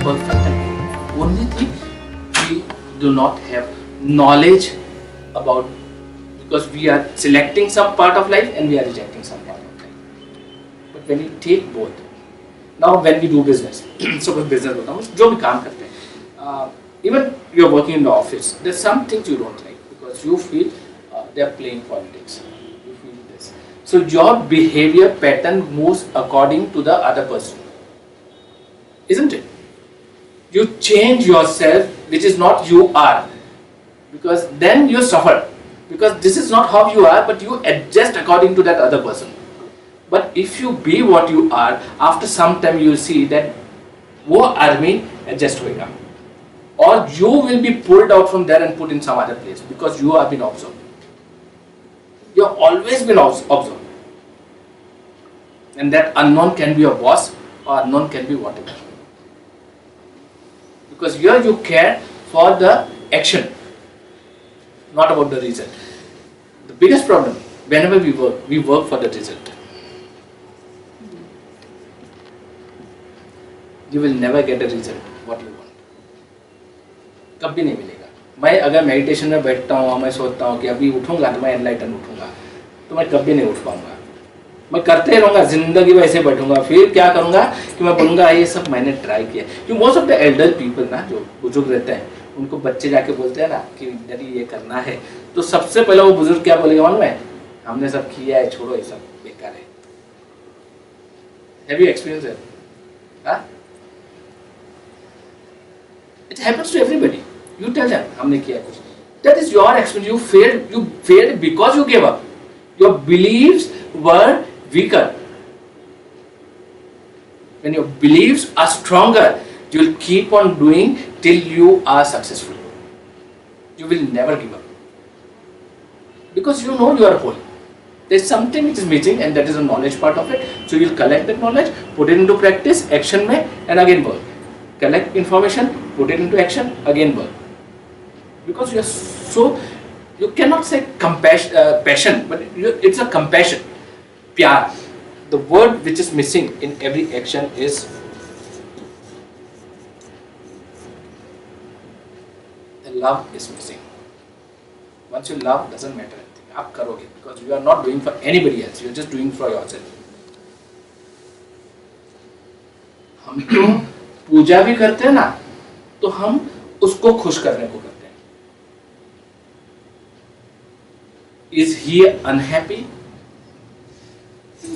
perfect and good. Only thing we do not have knowledge about, because we are selecting some part of life and we are rejecting some part of life. But when you take both, now when we do business, so कुछ business होता है, जो भी काम करते हैं, even you are working in the office, there's some things you don't like because you feel they are playing politics. You feel this. So your behavior pattern moves according to the other person, isn't it? You change yourself, which is not you are, because then you suffer. Because this is not how you are, but you adjust according to that other person. But if you be what you are, after some time you will see that वो आदमी adjust होएगा, or you will be pulled out from there and put in some other place because you have been observed. You have always been observed, and that unknown can be your boss or unknown can be whatever. Because here you care for the action, not about the result. The biggest problem, whenever we work for the result. You will never get a result what you want. कभी नहीं मिलेगा. मैं अगर meditation में बैठता हूँ, मैं सोचता हूँ कि अभी उठूंगा तो मैं एनलाइटन उठूंगा, तो मैं कभी नहीं उठ पाऊंगा. मैं करते रहूँगा, जिंदगी में ऐसे बैठूंगा. फिर क्या करूँगा कि मैं बोलूँगा ये सब मैंने ट्राई किया. क्यों most of the Elder people ना, जो बुजुर्ग रहते हैं, उनको बच्चे जाके बोलते हैं ना कि डैडी ये करना है, तो सबसे पहले वो बुजुर्ग क्या बोलेगा मालूम है? हमने सब किया है, छोड़ो ये सब बेकार है. Have you experienced it? Huh? It happens to everybody. You tell them, हमने किया कुछ. That is your experience. You failed because you gave up. Your beliefs were weaker. When your beliefs are stronger, you will keep on doing till you are successful. You will never give up. Because you know you are whole. There is something which is missing, and that is the knowledge part of it. So you will collect that knowledge, put it into practice, action में, and again work. Collect information, put it into action, again work. Because you are so, you cannot say passion, but it's a compassion, pyar. The word which is missing in every action is the love is missing. Once you love, doesn't matter anything. आप करोगे, because you are not doing for anybody else. You are just doing for yourself. हम तो पूजा भी करते हैं ना, तो हम उसको खुश करने को करते हैं. Is he unhappy?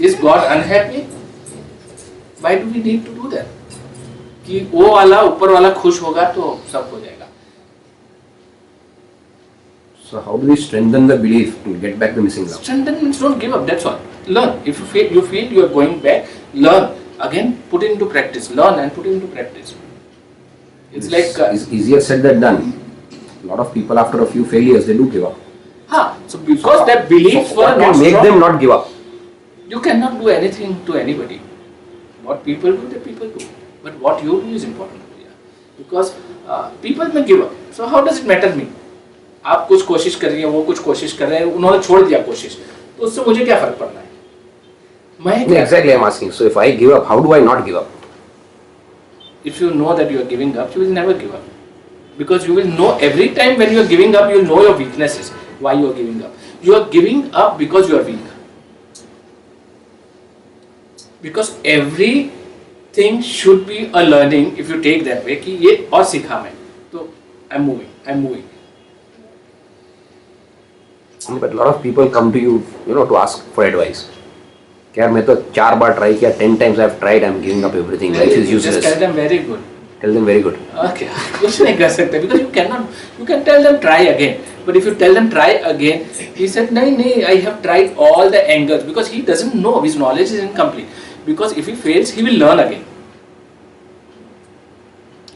Is God unhappy? Why do we need to do that? कि वो वाला ऊपर वाला खुश होगा तो सब हो जाएगा. So how do we strengthen the belief to get back the missing love? Strengthen means don't give up. That's all. Learn. If you feel you are going back, learn. Again, put it into practice. Learn and put it into practice. It's like it's easier said than done. A lot of people after a few failures they do give up. So because their beliefs were what not can make strong, them not give up? you cannot do anything to anybody. What people do, the people do. But what you do is important. Because people may give up. So how does it matter me? आप कुछ कोशिश कर रही हैं, वो कुछ कोशिश कर रहे हैं, उन्होंने छोड़ दिया कोशिश, तो उससे मुझे क्या फर्क पड़ना है? मैं Exactly, I'm asking. So if I give up, how do I not give up? If you know that you are giving up, you will never give up. Because you will know every time when you are giving up, you will know your weaknesses. Why you are giving up? You are giving up because you are weak. Because everything should be a learning if you take that way. कि ये और सीखा मैं, तो I'm moving. But a lot of people come to you, to ask for advice. यार मैं तो 4 बार try किया, 10 times I've tried, I'm giving up everything. Life is useless. Just tell them very good. Tell them very good. Okay, कुछ नहीं कर सकते because you can tell them try again. But if you tell them try again, he said नहीं, I have tried all the angles, because he doesn't know, his knowledge is incomplete. Because if he fails, he will learn again.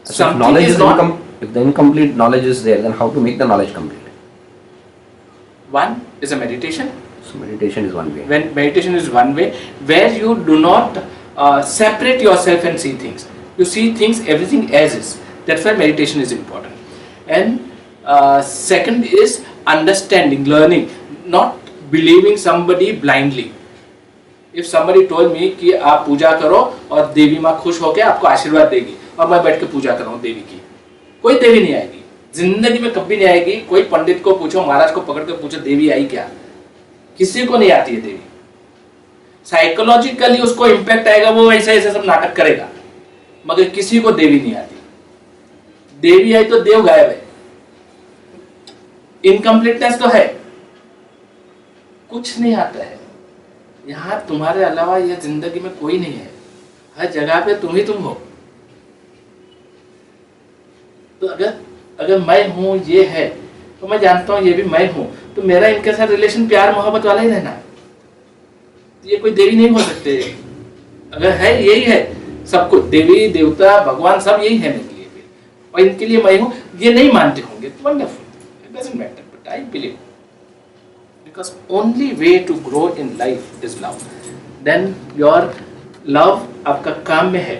So if the incomplete knowledge is there, then how to make the knowledge complete? One is a meditation. So meditation is one way. When meditation is one way, where you do not separate yourself and see things. You see things, everything as is. That's why meditation is important. And second is understanding, learning, not believing somebody blindly. If somebody told me कि आप पूजा करो और देवी माँ खुश होकर आपको आशीर्वाद देगी, और मैं बैठ के पूजा कर रहा हूँ देवी की, कोई देवी नहीं आएगी जिंदगी में, कभी नहीं आएगी। कोई पंडित को पूछो, महाराज को पकड़ के पूछो देवी आई क्या, किसी को नहीं आती है देवी। साइकोलॉजिकली उसको इम्पैक्ट आएगा, वो ऐसे ऐसे सब नाटक करेगा, मगर किसी को देवी नहीं आती। देवी आई तो देव गायब है, इनकम्प्लीटनेस तो है, कुछ नहीं आता है। यहां तुम्हारे अलावा यह जिंदगी में कोई नहीं है, हर जगह पे तुम ही तुम हो। तो अगर मैं हूं, ये है, तो मैं जानता हूं ये भी मैं हूं, तो मेरा इनके साथ रिलेशन प्यार मोहब्बत वाला ही रहना है। ये कोई देवी नहीं हो सकते। अगर है यही है सब कुछ, देवी देवता भगवान सब यही है मेरे लिए भी, और इनके लिए मैं हूं, ये नहीं मानते होंगे तो wonderful, it doesn't matter, but I believe because only way to grow in life is love. Then your love आपका काम में है,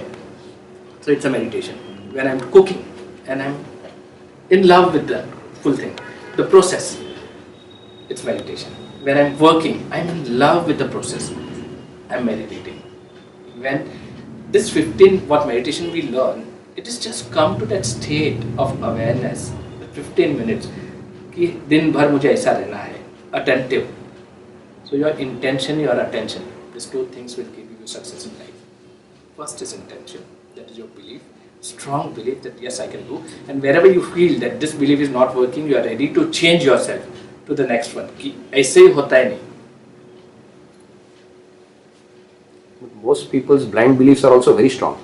so it's a meditation. When I'm cooking and I'm in love with the full thing, the process, it's meditation. When I'm working, I'm in love with the process, I'm meditating. When this 15 what meditation we learn, it is just come to that state of awareness, 15 minutes कि दिन भर मुझे ऐसा रहना है, attentive. So your intention, your attention, these two things will give you success in life. First is intention, that is your belief, strong belief that yes I can do, and wherever you feel that this belief is not working, you are ready to change yourself to the next one कि ऐसे ही होता है नहीं. Most people's blind beliefs are also very strong.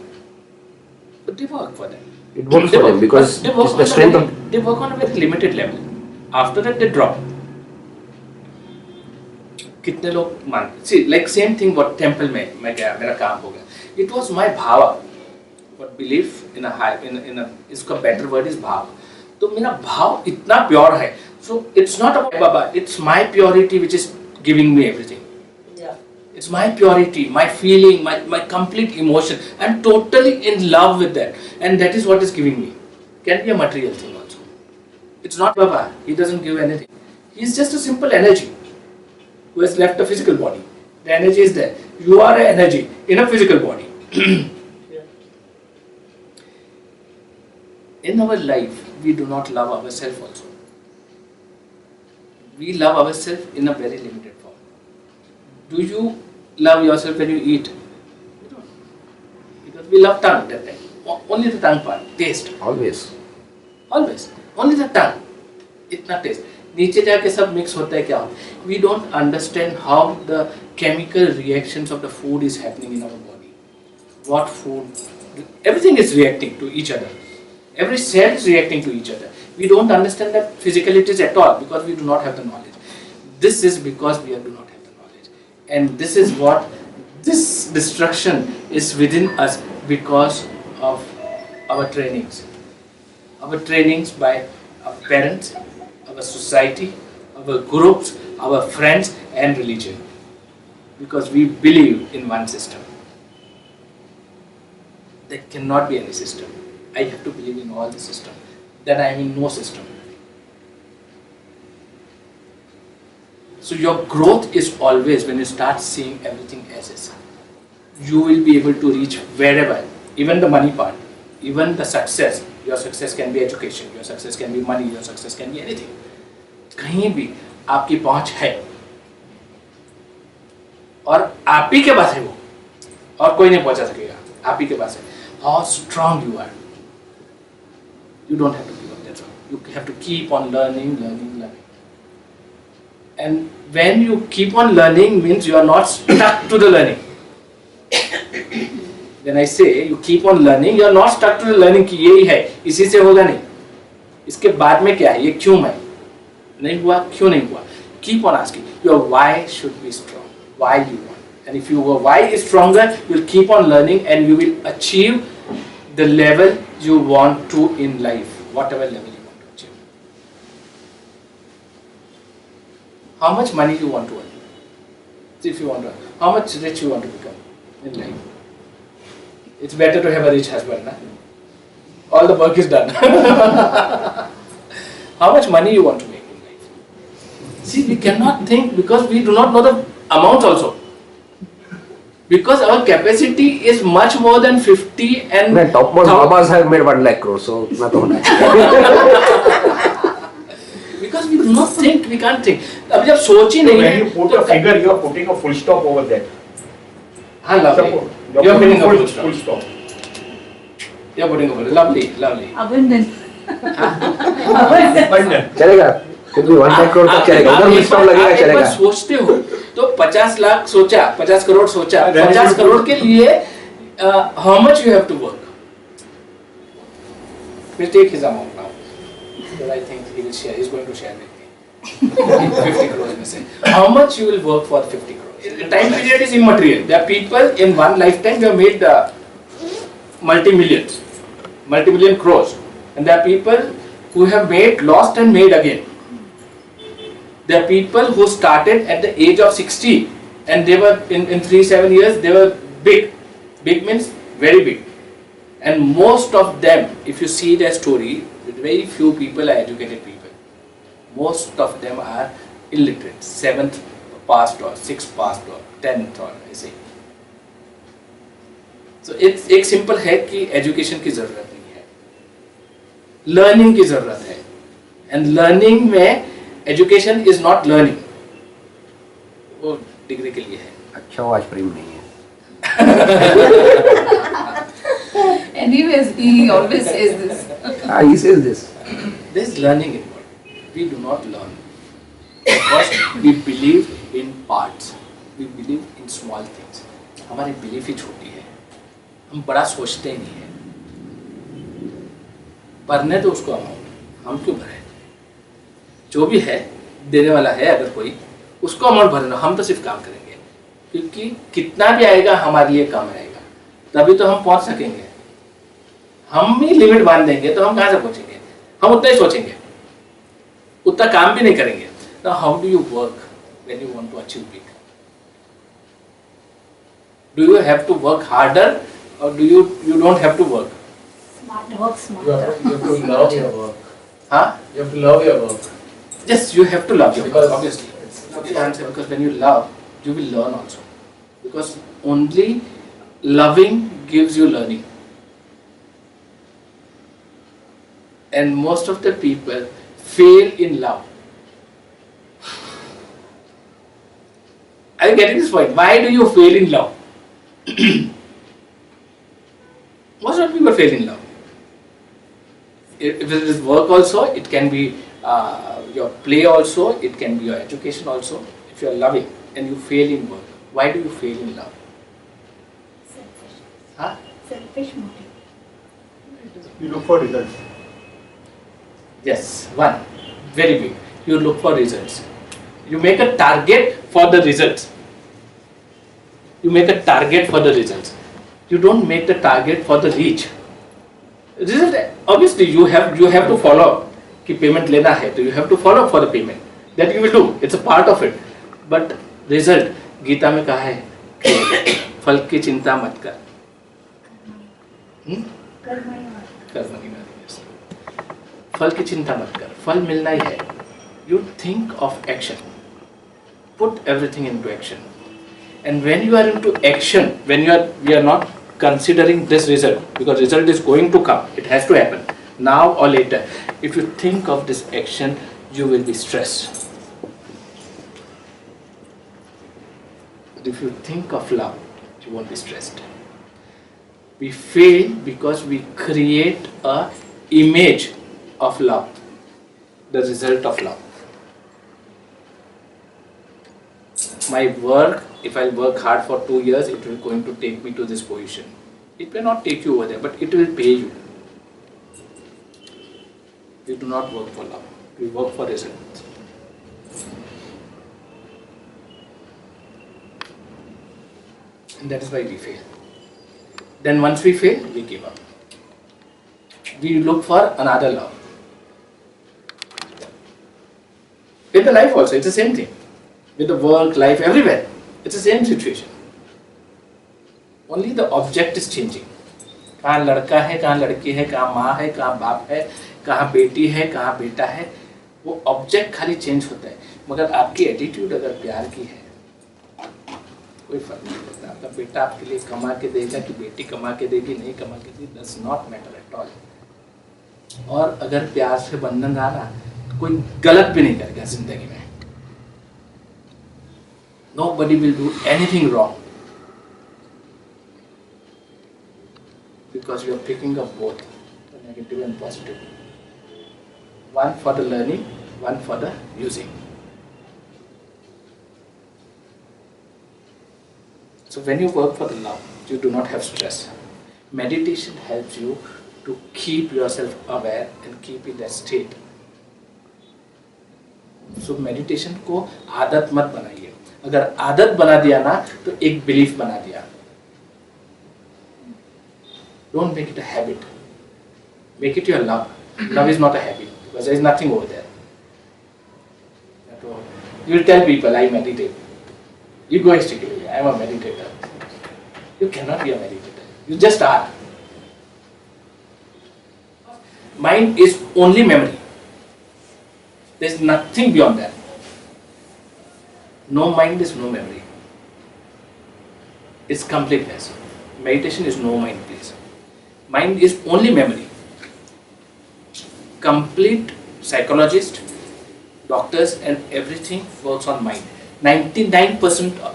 But they work for them. It works for them because it's the strength of. They work on a very limited level. After that they drop. कितने लोग मान सी like same thing what temple में मैं गया, मेरा काम हो गया, इट वाज माय भाव, what belief in a high in a, इसका बेटर वर्ड इज भाव। तो मेरा भाव इतना प्योर है, so it's not about Baba, it's my purity which is giving me everything. It's my purity, my feeling, my complete emotion. I'm totally in love with that, and that is what is giving me. Can be a material thing also. It's not Baba. He doesn't give anything. He is just a simple energy who has left a physical body. The energy is there. You are an energy in a physical body. In our life, we do not love ourselves also. We love ourselves in a very limited form. Do you love yourself when you eat? You don't. Because we love tongue that time. Only the tongue part. Taste. Always. Always. Only the tongue. इतना taste. नीचे जाके सब mix होता है क्या? We don't understand how the chemical reactions of the food is happening in our body. What food? Everything is reacting to each other. Every cell is reacting to each other. We don't understand that physicalities at all because we do not have the knowledge. This is because we do not have the knowledge. And this is what, this destruction is within us because of our trainings. Our trainings by our parents, our society, our groups, our friends and religion. Because we believe in one system. There cannot be any system. I have to believe in all the system. Then I am in no system. So your growth is always when you start seeing everything as is. You will be able to reach wherever, even the money part, even the success. Your success can be education, your success can be money, your success can be anything. कहीं भी आपकी पहुंच है और आप ही के पास है वो, और कोई नहीं पहुंचा सकेगा, आप ही के पास है. How strong you are. You don't have to give up, that's all. You have to keep on learning. And when you keep on learning means you are not stuck to the learning. When I say you keep on learning, you are not stuck to the learning कि यही है, इसी से होगा नहीं, इसके बाद में क्या है, ये क्यों है, नहीं हुआ, क्यों नहीं हुआ. Keep on asking. Your why should be strong. Why you want. And if your why is stronger, you will keep on learning and you will achieve the level you want to in life, whatever level you want to achieve. How much money you want to earn? If you want to earn, how much rich you want to become in life? It's better to have a rich husband, na? All the work is done. How much money you want to make in life? See, we cannot think because we do not know the amount also. Because our capacity is much more than 50 and मैं top most babas have made 1 lakh crore, so इतना तो होना है. because we do not think, we can't think. अब जब सोच ही नहीं When है you put a figure, you are putting a full stop over there. हाँ lovely. Suppose You are putting a full full stop. stop. You are putting a full lovely, lovely. Abundant. Abundant. चलेगा, फिर भी 1 lakh crore तक चलेगा. उधर full stop लगेगा, आप एक बार चलेगा. सोचते हो तो 50 लाख सोचा, 50 करोड़ सोचा, 50 करोड़ के लिए how much you have to work? We'll take his amount now. But I think he will share. He's going to share with me. 50 crores, may say. How much you will work for 50 crores? The time period is immaterial. There are people in one lifetime who have made multi-million crores, and there are people who have made, lost, and made again. There are people who started at the age of 60 and they were in 3-7 years they were big. Big means very big. And most of them, if you see their story, very few people are educated people. Most of them are illiterate. 7th passed or 6th passed or 10th or I say. So it's एक simple है कि education की ज़रूरत नहीं है. Learning की ज़रूरत है. And learning में education is not learning. वो डिग्री के लिए है. अच्छा वो आज प्रेम नहीं है. Anyways, he always says this. He says this. There is learning involved. We do not learn because we believe in parts. We believe in small things. हमारी belief ही छोटी है. हम बड़ा सोचते ही नहीं है. भरने तो उसको अमाउंट. हम क्यों भरें? जो भी है देने वाला है अगर कोई उसको अमाउंट भरना. हम तो सिर्फ काम करेंगे क्योंकि कितना भी आएगा हमारे लिए कम रहेगा. तभी तो हम पहुंच सकेंगे. हम ही लिमिट बांध देंगे तो हम कहाँ से पहुंचेंगे? हम उतना ही सोचेंगे, उतना काम भी नहीं करेंगे. Now how do you work when you want to achieve big? Do you have to work harder or do you don't have to work? Smart work, You smarter. have to love your work. Huh? You have to love your work. Yes, you have to love your work, Because obviously. it's- That's the answer, because when you love, you will learn also. Because only loving gives you learning. And most of the people fail in love. Are you getting this point? Why do you fail in love? Most of the people fail in love. If it is work also, it can be your play also, it can be your education also. If you are loving and you fail in work, why do you fail in love? Selfish. Huh? Selfish motive. You look for results. Yes, one, very big. You look for results. You make a target for the results. You make a target for the results. You don't make the target for the reach. Result, obviously you have to follow. कि payment लेना है तो you have to follow for the payment. That you will do. It's a part of it. But result, Gita में कहा है फल की चिंता मत कर. कर्म की फल की चिंता मत कर. फल मिलना ही है. You think of action. Put everything into action. And when you are into action, we are not considering this result, because result is going to come. It has to happen now or later. If you think of this action, you will be stressed. But if you think of love, you won't be stressed. We fail because we create a image of love, the result of love. My work, if I work hard for 2 years, it will going to take me to this position. It may not take you over there, but it will pay you. We do not work for love. We work for results. And that is why we fail. Then once we fail, we give up. We look for another love. In the life also, it's the same thing. With the work, life, everywhere, it's the same situation. Only the object is changing. कहाँ लड़का है, कहाँ लड़की है, कहाँ माँ है, कहाँ बाप है, कहाँ बेटी है, कहाँ बेटा है, वो ऑब्जेक्ट खाली चेंज होता है. मगर आपकी एटीट्यूड अगर प्यार की है, कोई फर्क नहीं पड़ता, आपका बेटा आपके लिए कमा के देगा कि बेटी कमा के देगी, नहीं कमा के देगी, does not matter at all. और अगर प्यार से बंधन रहा ना, तो कोई गलत भी नहीं करेगा जिंदगी में। Nobody will do anything wrong because you are picking up both the negative and positive. One for the learning, one for the using. So when you work for the love, you do not have stress. Meditation helps you to keep yourself aware and keep in that state. So meditation को आदत मत बनाइए। अगर आदत बना दिया ना तो एक बिलीफ बना दिया। Don't make it a habit. Make it your love. Love is not a habit because there is nothing over there. You will tell people, I meditate. Egoistically, I am a meditator. You cannot be a meditator. You just are. Mind is only memory. There is nothing beyond that. No mind is no memory. It's completeness. Meditation is no mind, please. Mind is only memory. Complete psychologist, doctors and everything works on mind. 99% of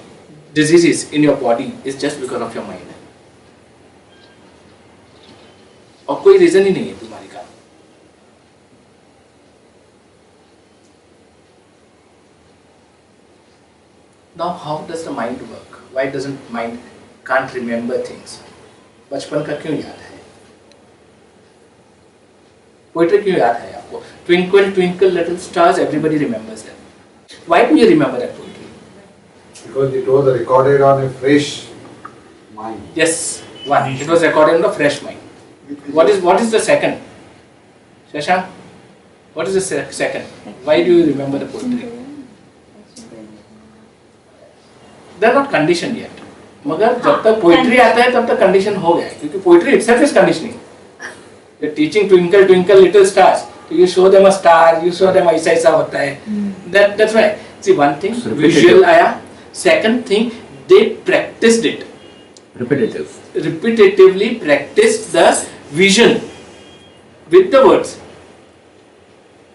diseases in your body is just because of your mind. और कोई reason ही नहीं है बीमारी का। Now how does the mind work? Why doesn't mind can't remember things? बचपन का क्यों याद है? पोइट्री क्यों याद है आपको? Twinkle twinkle little stars, everybody remembers them. Why do you remember that poetry? Because it was recorded on a fresh mind. Yes, one. It was recorded on a fresh mind. What is the second? Shashank, what is the second? Why do you remember the poetry? They are not conditioned yet. मगर जब तक poetry आता है तब तक condition हो गया है, क्योंकि poetry itself is conditioning. You're teaching twinkle twinkle little stars. You show them a star, you show them ऐसा ऐसा होता है. That's why. See, one thing, visual आया. Second thing, they practiced it. Repetitive. Repetitively practiced the vision with the words,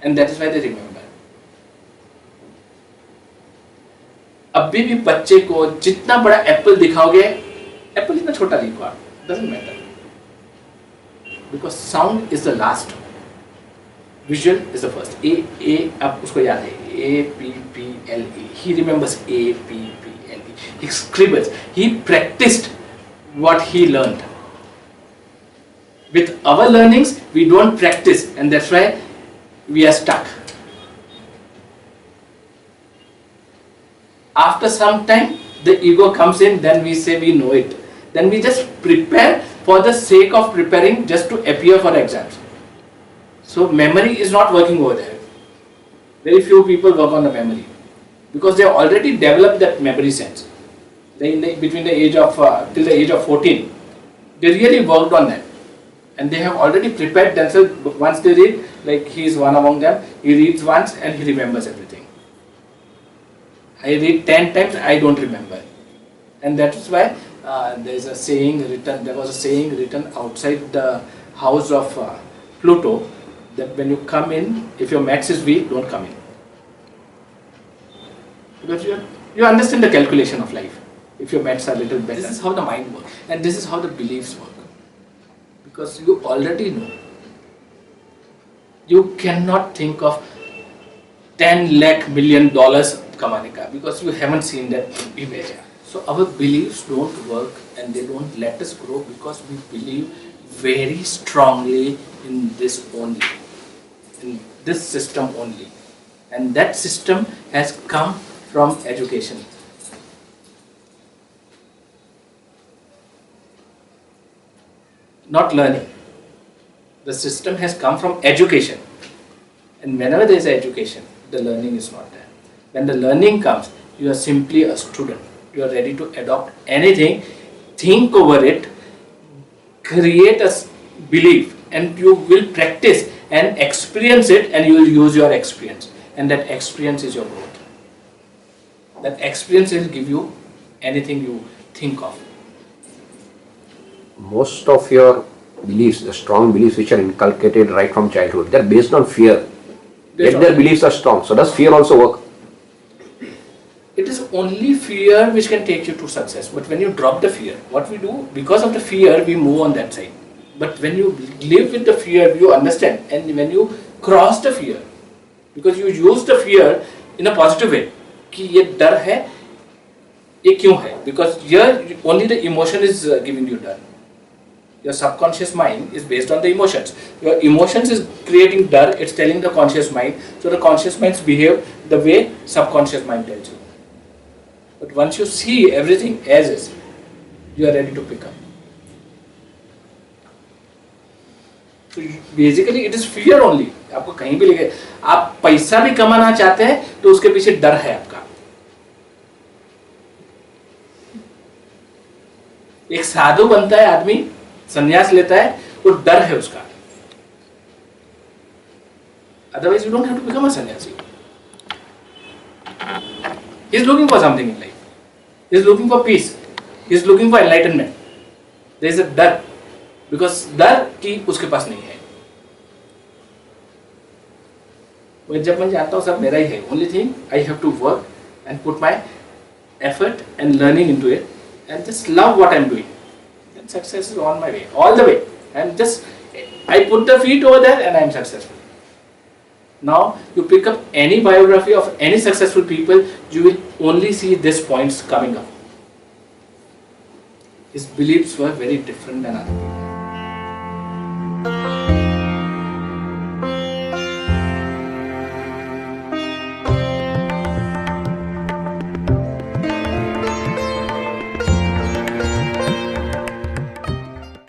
and that is why they remember. अभी भी बच्चे को जितना बड़ा एप्पल दिखाओगे, एप्पल इतना छोटा दिखा, doesn't matter, because sound is the last, visual is the first. A अब उसको याद है, APPLE. He remembers APPLE. He scribbles. He practiced what he learned. With our learnings, we don't practice, and that's why we are stuck. After some time, the ego comes in, then we say we know it. Then we just prepare for the sake of preparing, just to appear for exams. So memory is not working over there. Very few people work on the memory because they have already developed that memory sense. Between the age of till the age of 14, they really worked on that, and they have already prepared themselves. Once they read, like he is one among them, he reads once and he remembers everything. I read 10 times, I don't remember, and that is why there is a saying written. There was a saying written outside the house of Pluto, that when you come in, if your maths is weak, don't come in, because you understand the calculation of life. If your maths are a little better. This is how the mind works, and this is how the beliefs work, because you already know. You cannot think of 10 lakh million dollars कमाने का, because you haven't seen that image. So our beliefs don't work, and they don't let us grow, because we believe very strongly in this only, in this system only, and that system has come from education. Not learning. The system has come from education, and whenever there is education, the learning is not there. When the learning comes, you are simply a student. You are ready to adopt anything, think over it, create a belief, and you will practice and experience it, and you will use your experience, and that experience is your growth. That experience will give you anything you think of. Most of your beliefs, the strong beliefs which are inculcated right from childhood, they're based on fear. Yet their beliefs are strong. So does fear also work? It is only fear which can take you to success. But when you drop the fear, what we do, because of the fear, we move on that side. But when you live with the fear, you understand. And when you cross the fear, because you use the fear in a positive way, कि ये डर है, ये क्यों है? Because here only the emotion is giving you डर. Your subconscious mind is based on the emotions. Your emotions is creating dar, it's telling the conscious mind. So the conscious minds behave the way subconscious mind tells you. But once you see everything as is, you are ready to pick up. So basically it is fear only. आपको कहीं भी लेके, आप पैसा भी कमाना चाहते हैं तो उसके पीछे डर है आपका. एक साधु बनता है आदमी, संन्यास लेता है, वो डर है उसका. Otherwise you don't have to become a sannyasi. He is looking for something in life. He is looking for peace. He is looking for enlightenment. There is a डर, because डर की उसके पास नहीं है. वो जब मैं जानता हूँ सब मेरा ही है. Only thing I have to work and put my effort and learning into it and just love what I am doing. Then success is on my way, all the way. And just I put the feet over there and I am successful. Now you pick up any biography of any successful people, you will only see these points coming up. His beliefs were very different than other people.